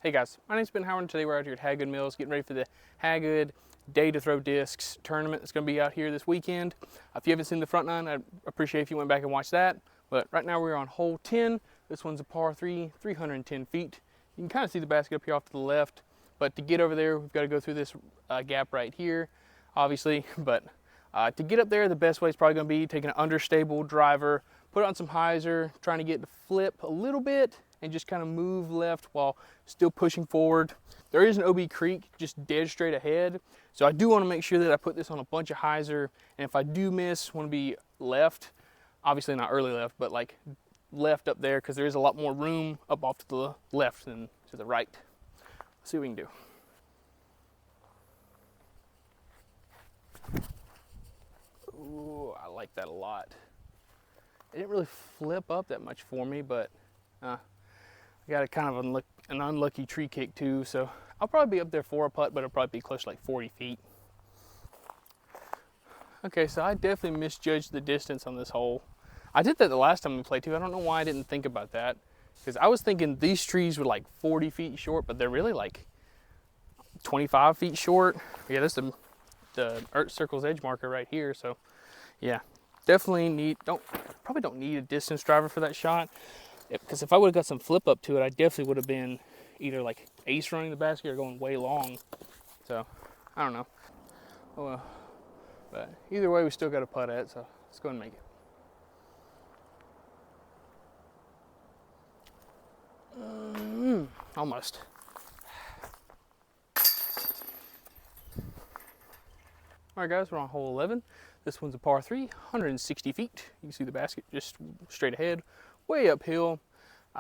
Hey guys, my name's Ben Howard and today we're out here at Hagood Mills getting ready for the Hagood Day to Throw Discs tournament that's going to be out here this weekend. If you haven't seen the front nine, I'd appreciate if you went back and watched that. But right now we're on hole 10. This one's a par 3, 310 feet. You can kind of see the basket up here off to the left, but to get over there we've got to go through this gap right here, obviously. But to get up there, the best way is probably going to be taking an understable driver, put on some hyzer, trying to get it to flip a little bit and just kind of move left while still pushing forward. There is an OB creek just dead straight ahead, so I do want to make sure that I put this on a bunch of hyzer, and if I do miss, want to be left, obviously not early left, but like left up there, because there is a lot more room up off to the left than to the right. Let's see what we can do. Ooh, I like that a lot. It didn't really flip up that much for me, but I got a kind of an unlucky tree kick too, so I'll probably be up there for a putt, but it'll probably be close to like 40 feet. Okay, so I definitely misjudged the distance on this hole. I did that the last time we played too. I don't know why I didn't think about that, because I was thinking these trees were like 40 feet short, but they're really like 25 feet short. Yeah, that's the Earth Circle's edge marker right here, so yeah, definitely probably don't need a distance driver for that shot. Because if I would have got some flip up to it, I definitely would have been either like ace running the basket or going way long. So, I don't know. Oh well. But either way, we still got a putt at, so let's go and make it. Almost. Alright guys, we're on hole 11. This one's a par 3, 160 feet. You can see the basket just straight ahead, way uphill.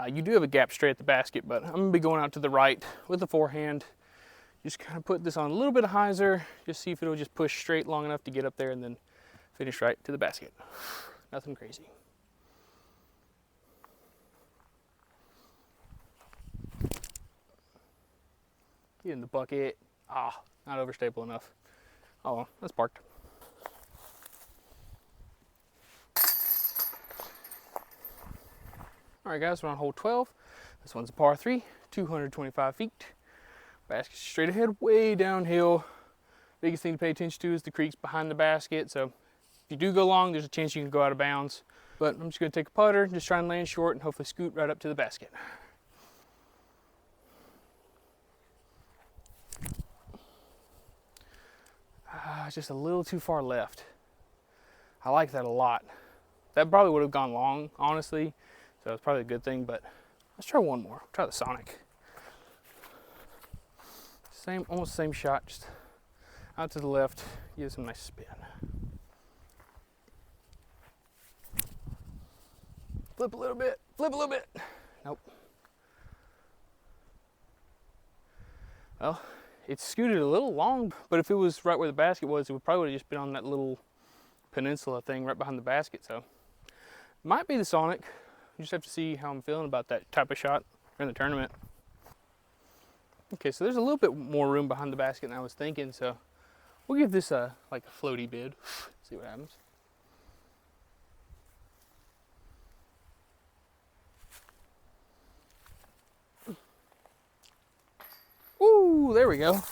You do have a gap straight at the basket, but I'm gonna be going out to the right with the forehand. Just kind of put this on a little bit of hyzer, just see if it'll just push straight long enough to get up there and then finish right to the basket. Nothing crazy. Get in the bucket. Not overstable enough. Oh well, that's parked. All right guys, we're on hole 12. This one's a par 3, 225 feet. Basket straight ahead, way downhill. Biggest thing to pay attention to is the creeks behind the basket. So if you do go long, there's a chance you can go out of bounds. But I'm just gonna take a putter, just try and land short and hopefully scoot right up to the basket. Just a little too far left. I like that a lot. That probably would have gone long, honestly. So it's probably a good thing, but let's try one more. Try the Sonic. Almost same shot, just out to the left, give it some nice spin. Flip a little bit, flip a little bit. Nope. Well, it's scooted a little long, but if it was right where the basket was, it would probably would have just been on that little peninsula thing right behind the basket. So might be the Sonic. You just have to see how I'm feeling about that type of shot in the tournament. Okay, so there's a little bit more room behind the basket than I was thinking, so we'll give this like a floaty bid. See what happens. Ooh, there we go. All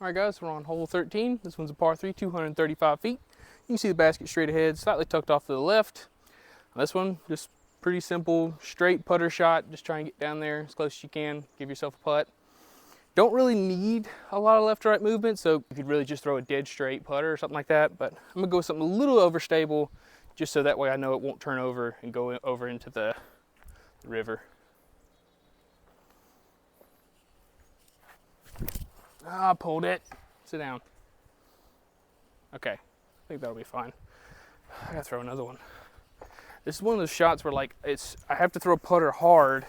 right guys, we're on hole 13. This one's a par 3, 235 feet. You can see the basket straight ahead, slightly tucked off to the left. This one, just pretty simple, straight putter shot. Just try and get down there as close as you can. Give yourself a putt. Don't really need a lot of left to right movement, so you could really just throw a dead straight putter or something like that. But I'm gonna go with something a little overstable, just so that way I know it won't turn over and go over into the river. I pulled it. Sit down. Okay, I think that'll be fine. I gotta throw another one. This is one of those shots where like I have to throw a putter hard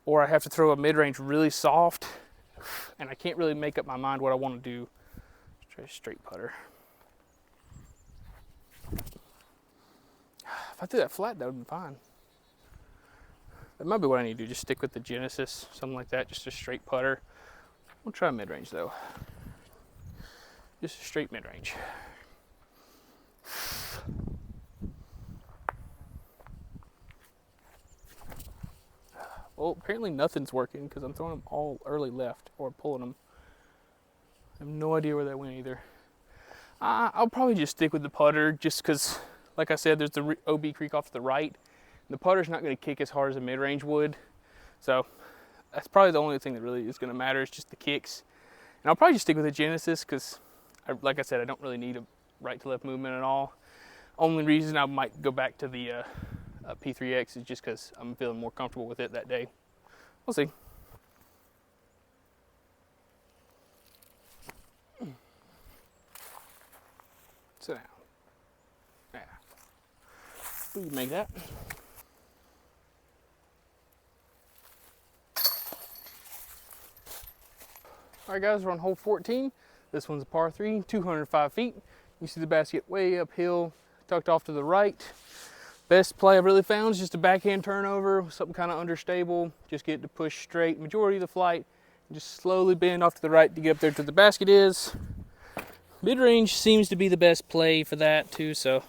or I have to throw a mid-range really soft, and I can't really make up my mind what I want to do. Let's try a straight putter. If I threw that flat, that would have been fine. That might be what I need to do, just stick with the Genesis, something like that, just a straight putter. We'll try mid-range though. Just a straight mid-range. Well, apparently nothing's working because I'm throwing them all early left or pulling them. I have no idea where that went either. I'll probably just stick with the putter just because, like I said, there's the OB Creek off to the right. The putter's not going to kick as hard as a mid-range would. So that's probably the only thing that really is going to matter is just the kicks. And I'll probably just stick with the Genesis because, like I said, I don't really need a right to left movement at all. Only reason I might go back to the P3X is just because I'm feeling more comfortable with it that day. We'll see. Sit down. Yeah. We can make that. All right, guys, we're on hole 14. This one's a par 3, 205 feet. You see the basket way uphill, tucked off to the right. Best play I've really found is just a backhand turnover, something kind of understable. Just get it to push straight majority of the flight, and just slowly bend off to the right to get up there to the basket is. Mid-range seems to be the best play for that too, so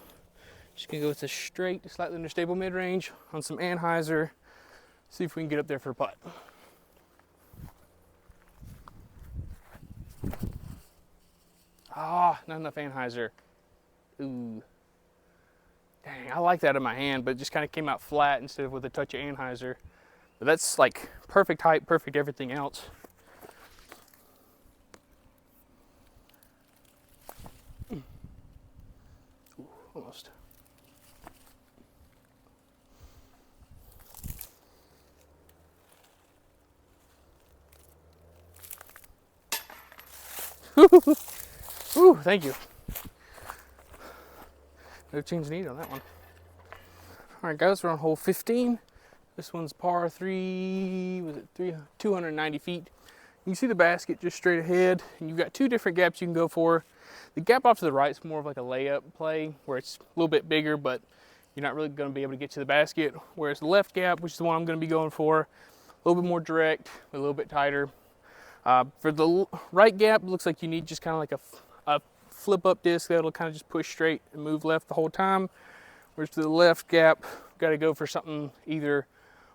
just gonna go with a straight, slightly understable mid-range on some Anheuser. See if we can get up there for a putt. Ah, not enough Anheuser. Ooh. Dang, I like that in my hand, but it just kind of came out flat instead of with a touch of Anheuser. But that's like perfect height, perfect everything else. Ooh, almost. Ooh, thank you. No change needed on that one. All right, guys, we're on hole 15. This one's par 3, was it 290 feet. You can see the basket just straight ahead, and you've got two different gaps you can go for. The gap off to the right is more of like a layup play, where it's a little bit bigger, but you're not really going to be able to get to the basket. Whereas the left gap, which is the one I'm going to be going for, a little bit more direct, a little bit tighter. For the right gap, it looks like you need just kind of like a flip up disc that'll kind of just push straight and move left the whole time. Whereas to the left gap, got to go for something either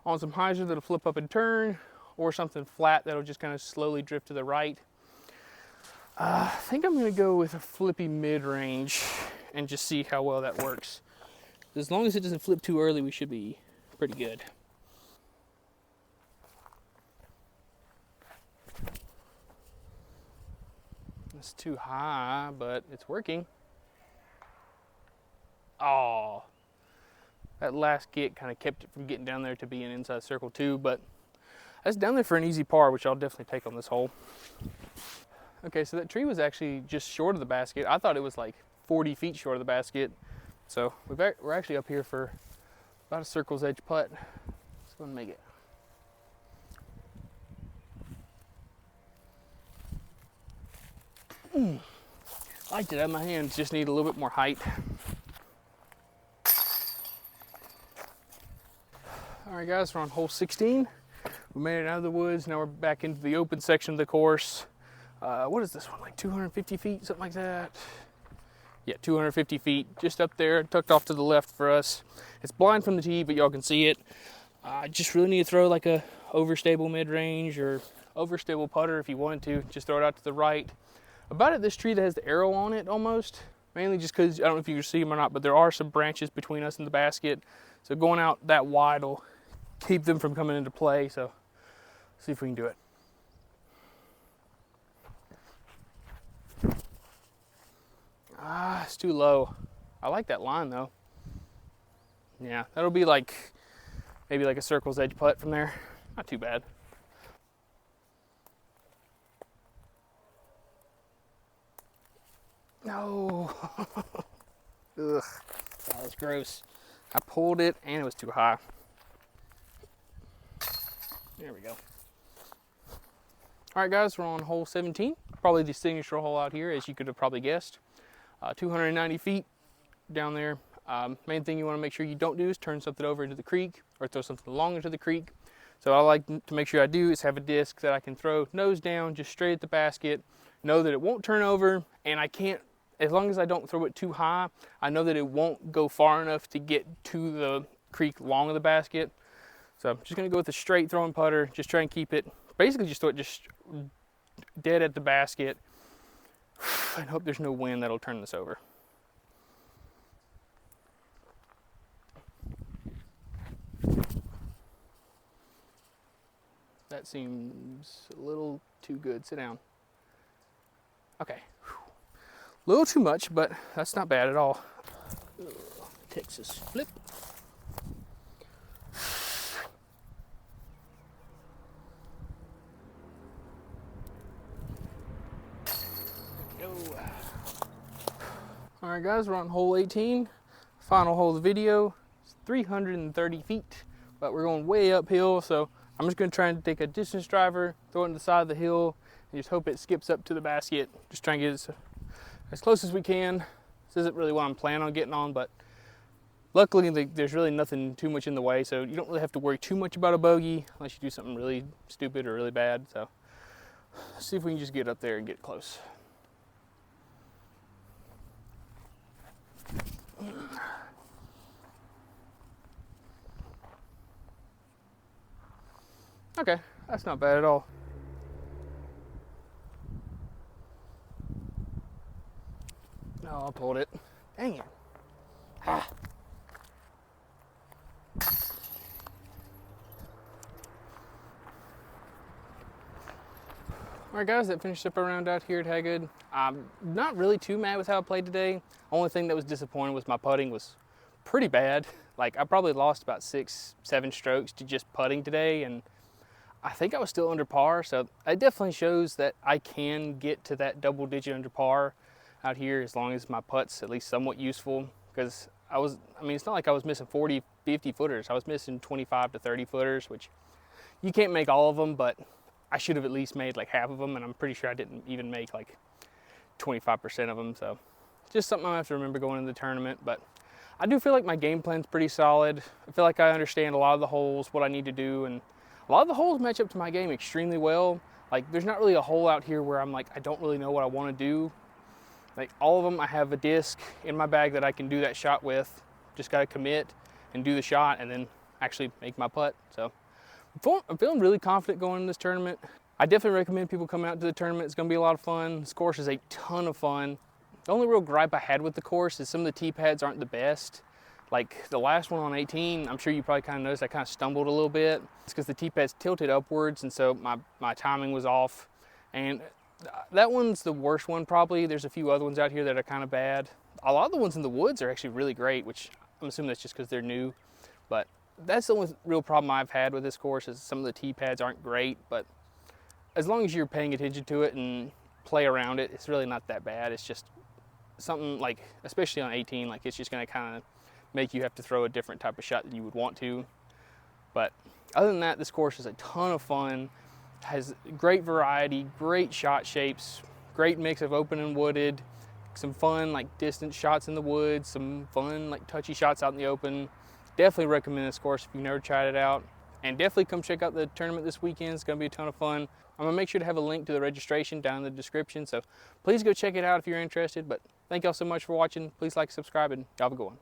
on some hyzer that'll flip up and turn, or something flat that'll just kind of slowly drift to the right. I think I'm going to go with a flippy mid-range and just see how well that works. As long as it doesn't flip too early, we should be pretty good. It's too high, but it's working. Oh, that last kick kind of kept it from getting down there to be an inside circle too, but that's down there for an easy par, which I'll definitely take on this hole. Okay, so that tree was actually just short of the basket. I thought it was like 40 feet short of the basket. So we're actually up here for about a circle's edge putt. Let's go and make it. I liked it out of my hands, just need a little bit more height. All right, guys, we're on hole 16. We made it out of the woods. Now we're back into the open section of the course. What is this one, like 250 feet, something like that? Yeah, 250 feet, just up there, tucked off to the left for us. It's blind from the tee, but y'all can see it. I just really need to throw like a overstable mid-range or overstable putter if you wanted to. Just throw it out to the right. About it, this tree that has the arrow on it almost, mainly just because, I don't know if you can see them or not, but there are some branches between us and the basket. So going out that wide will keep them from coming into play. So see if we can do it. It's too low. I like that line though. Yeah, that'll be like, maybe like a circle's edge putt from there. Not too bad. No. Ugh, that was gross. I pulled it and it was too high. There we go. All right, guys, we're on hole 17. Probably the signature hole out here, as you could have probably guessed. 290 feet down there. Main thing you want to make sure you don't do is turn something over into the creek or throw something long into the creek. So what I like to make sure I do is have a disc that I can throw nose down just straight at the basket, know that it won't turn over, and I can't, as long as I don't throw it too high, I know that it won't go far enough to get to the creek long of the basket. So I'm just gonna go with a straight throwing putter, just try and keep it, basically just throw it just dead at the basket and hope there's no wind that'll turn this over. That seems a little too good. Sit down. Okay. A little too much, but that's not bad at all. Texas flip. All right, guys, we're on hole 18. Final hole of the video. It's 330 feet, but we're going way uphill, so I'm just gonna try and take a distance driver, throw it on the side of the hill, and just hope it skips up to the basket. Just try and get it as close as we can. This isn't really what I'm planning on getting on, but luckily there's really nothing too much in the way, so you don't really have to worry too much about a bogey unless you do something really stupid or really bad. So let's see if we can just get up there and get close. Okay, that's not bad at all. No, I pulled it. Dang it. Ah. Alright guys, that finished up our round out here at Hagood. I'm not really too mad with how I played today. Only thing that was disappointing was my putting was pretty bad. Like, I probably lost about 6-7 strokes to just putting today, and I think I was still under par, so it definitely shows that I can get to that double digit under par out here as long as my putt's at least somewhat useful. Because I mean, it's not like I was missing 40, 50 footers. I was missing 25 to 30 footers, which you can't make all of them, but I should have at least made like half of them, and I'm pretty sure I didn't even make like 25% of them. So just something I have to remember going into the tournament. But I do feel like my game plan's pretty solid. I feel like I understand a lot of the holes, what I need to do, and a lot of the holes match up to my game extremely well. Like, there's not really a hole out here where I'm like, I don't really know what I want to do. Like, all of them, I have a disc in my bag that I can do that shot with. Just got to commit and do the shot and then actually make my putt. So I'm feeling really confident going in this tournament. I definitely recommend people come out to the tournament. It's going to be a lot of fun. This course is a ton of fun. The only real gripe I had with the course is some of the tee pads aren't the best. Like the last one on 18, I'm sure you probably kind of noticed I kind of stumbled a little bit. It's because the tee pads tilted upwards, and so my timing was off. And that one's the worst one probably. There's a few other ones out here that are kind of bad. A lot of the ones in the woods are actually really great, which I'm assuming that's just because they're new. But that's the only real problem I've had with this course is some of the tee pads aren't great. But as long as you're paying attention to it and play around it, it's really not that bad. It's just something like, especially on 18, like it's just going to kind of make you have to throw a different type of shot than you would want to. But other than that, this course is a ton of fun. Has great variety, great shot shapes, great mix of open and wooded, some fun like distance shots in the woods, some fun like touchy shots out in the open. Definitely recommend this course if you've never tried it out. And definitely come check out the tournament this weekend. It's going to be a ton of fun. I'm going to make sure to have a link to the registration down in the description. So please go check it out if you're interested. But thank y'all so much for watching. Please like, subscribe, and y'all have a good one.